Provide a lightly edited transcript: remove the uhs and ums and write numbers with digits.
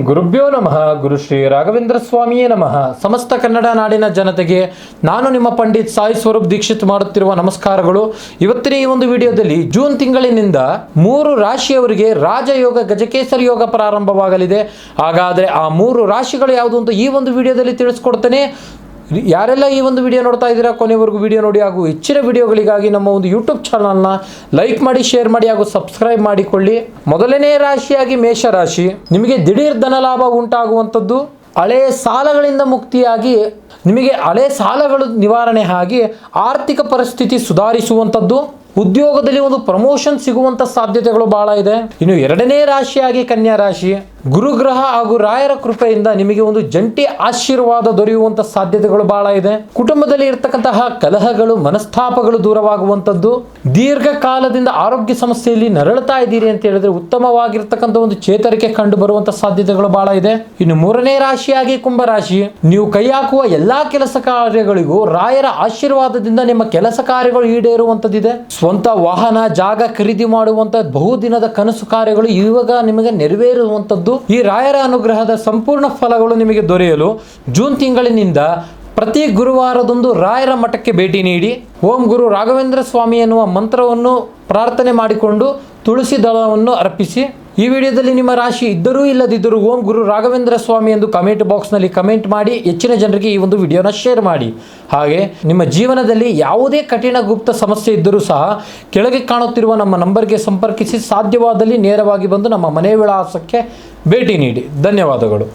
ಗುರುಭ್ಯೋ ನಮಃ. ಗುರು ಶ್ರೀ ರಾಘವೇಂದ್ರ ಸ್ವಾಮಿಯೇ ನಮಃ. ಸಮಸ್ತ ಕನ್ನಡ ನಾಡಿನ ಜನತೆಗೆ ನಾನು ನಿಮ್ಮ ಪಂಡಿತ್ ಸಾಯಿ ಸ್ವರೂಪ್ ದೀಕ್ಷಿತ್ ಮಾಡುತ್ತಿರುವ ನಮಸ್ಕಾರಗಳು. ಇವತ್ತಿನ ಈ ಒಂದು ವಿಡಿಯೋದಲ್ಲಿ ಜೂನ್ ತಿಂಗಳಿನಿಂದ 3 ರಾಶಿಯವರಿಗೆ ರಾಜಯೋಗ ಗಜಕೇಸರಿ ಯೋಗ ಪ್ರಾರಂಭವಾಗಲಿದೆ. ಹಾಗಾದರೆ ಆ 3 ರಾಶಿಗಳು ಯಾವುದು ಅಂತ ಈ ಒಂದು ವಿಡಿಯೋದಲ್ಲಿ ತಿಳಿಸ್ಕೊಡ್ತೇನೆ. ಯಾರೆಲ್ಲ ಈ ಒಂದು ವಿಡಿಯೋ ನೋಡ್ತಾ ಇದ್ದೀರಾ ಕೊನೆವರೆಗೂ ವಿಡಿಯೋ ನೋಡಿ, ಹಾಗೂ ಹೆಚ್ಚಿನ ವಿಡಿಯೋಗಳಿಗಾಗಿ ನಮ್ಮ ಒಂದು ಯೂಟ್ಯೂಬ್ ಚಾನಲ್ನ ಲೈಕ್ ಮಾಡಿ, ಶೇರ್ ಮಾಡಿ ಹಾಗೂ ಸಬ್ಸ್ಕ್ರೈಬ್ ಮಾಡಿಕೊಳ್ಳಿ. ಮೊದಲನೇ ರಾಶಿಯಾಗಿ ಮೇಷರಾಶಿ. ನಿಮಗೆ ದಿಢೀರ್ ಧನಲಾಭ ಉಂಟಾಗುವಂಥದ್ದು, ಹಳೆಯ ಸಾಲಗಳಿಂದ ಮುಕ್ತಿಯಾಗಿ ನಿಮಗೆ ಹಳೆಯ ಸಾಲಗಳು ನಿವಾರಣೆ ಆಗಿ ಆರ್ಥಿಕ ಪರಿಸ್ಥಿತಿ ಸುಧಾರಿಸುವಂಥದ್ದು, ಉದ್ಯೋಗದಲ್ಲಿ ಒಂದು ಪ್ರಮೋಷನ್ ಸಿಗುವಂಥ ಸಾಧ್ಯತೆಗಳು ಬಹಳ ಇದೆ. ಇನ್ನು ಎರಡನೇ ರಾಶಿಯಾಗಿ ಕನ್ಯಾ ರಾಶಿ. ಗುರುಗ್ರಹ ಹಾಗೂ ರಾಯರ ಕೃಪೆಯಿಂದ ನಿಮಗೆ ಒಂದು ಜಂಟಿ ಆಶೀರ್ವಾದ ದೊರೆಯುವಂಥ ಸಾಧ್ಯತೆಗಳು ಬಹಳ ಇದೆ. ಕುಟುಂಬದಲ್ಲಿ ಇರತಕ್ಕಂತಹ ಕಲಹಗಳು, ಮನಸ್ತಾಪಗಳು ದೂರವಾಗುವಂಥದ್ದು, ದೀರ್ಘಕಾಲದಿಂದ ಆರೋಗ್ಯ ಸಮಸ್ಯೆಯಲ್ಲಿ ನರಳುತ್ತಾ ಇದ್ದೀರಿ ಅಂತ ಹೇಳಿದ್ರೆ ಉತ್ತಮವಾಗಿರ್ತಕ್ಕಂಥ ಒಂದು ಚೇತರಿಕೆ ಕಂಡು ಬರುವಂಥ ಸಾಧ್ಯತೆಗಳು ಬಹಳ ಇದೆ. ಇನ್ನು ಮೂರನೇ ರಾಶಿಯಾಗಿ ಕುಂಭರಾಶಿ. ನೀವು ಕೈ ಹಾಕುವ ಎಲ್ಲಾ ಕೆಲಸ ಕಾರ್ಯಗಳಿಗೂ ರಾಯರ ಆಶೀರ್ವಾದದಿಂದ ನಿಮ್ಮ ಕೆಲಸ ಕಾರ್ಯಗಳು ಈಡೇರುವಂಥದ್ದಿದೆ. ಸ್ವಂತ ವಾಹನ, ಜಾಗ ಖರೀದಿ ಮಾಡುವಂತ ಬಹುದಿನದ ಕನಸು ಕಾರ್ಯಗಳು ಇವಾಗ ನಿಮಗೆ ನೆರವೇರುವಂಥದ್ದು. ಈ ರಾಯರ ಅನುಗ್ರಹದ ಸಂಪೂರ್ಣ ಫಲಗಳು ನಿಮಗೆ ದೊರೆಯಲು ಜೂನ್ ತಿಂಗಳಿನಿಂದ ಪ್ರತಿ ಗುರುವಾರದಂದು ರಾಯರ ಮಠಕ್ಕೆ ಭೇಟಿ ನೀಡಿ ಓಂ ಗುರು ರಾಘವೇಂದ್ರ ಸ್ವಾಮಿ ಎನ್ನುವ ಮಂತ್ರವನ್ನು ಪ್ರಾರ್ಥನೆ ಮಾಡಿಕೊಂಡು ತುಳಸಿ ದಳವನ್ನು ಅರ್ಪಿಸಿ. ಈ ವಿಡಿಯೋದಲ್ಲಿ ನಿಮ್ಮ ರಾಶಿ ಇದ್ದರೂ ಇಲ್ಲದಿದ್ದರೂ ಓಂ ಗುರು ರಾಘವೇಂದ್ರ ಸ್ವಾಮಿ ಎಂದು ಕಮೆಂಟ್ ಬಾಕ್ಸ್ನಲ್ಲಿ ಕಮೆಂಟ್ ಮಾಡಿ ಹೆಚ್ಚಿನ ಜನರಿಗೆ ಈ ಒಂದು ವಿಡಿಯೋನ ಶೇರ್ ಮಾಡಿ. ಹಾಗೆ ನಿಮ್ಮ ಜೀವನದಲ್ಲಿ ಯಾವುದೇ ಕಠಿಣ ಗುಪ್ತ ಸಮಸ್ಯೆ ಇದ್ದರೂ ಸಹ ಕೆಳಗೆ ಕಾಣುತ್ತಿರುವ ನಮ್ಮ ನಂಬರ್ಗೆ ಸಂಪರ್ಕಿಸಿ ಸಾಧ್ಯವಾದಲ್ಲಿ ನೇರವಾಗಿ ಬಂದು ನಮ್ಮ ಮನೆ ವಿಳಾಸಕ್ಕೆ ಭೇಟಿ ನೀಡಿ. ಧನ್ಯವಾದಗಳು.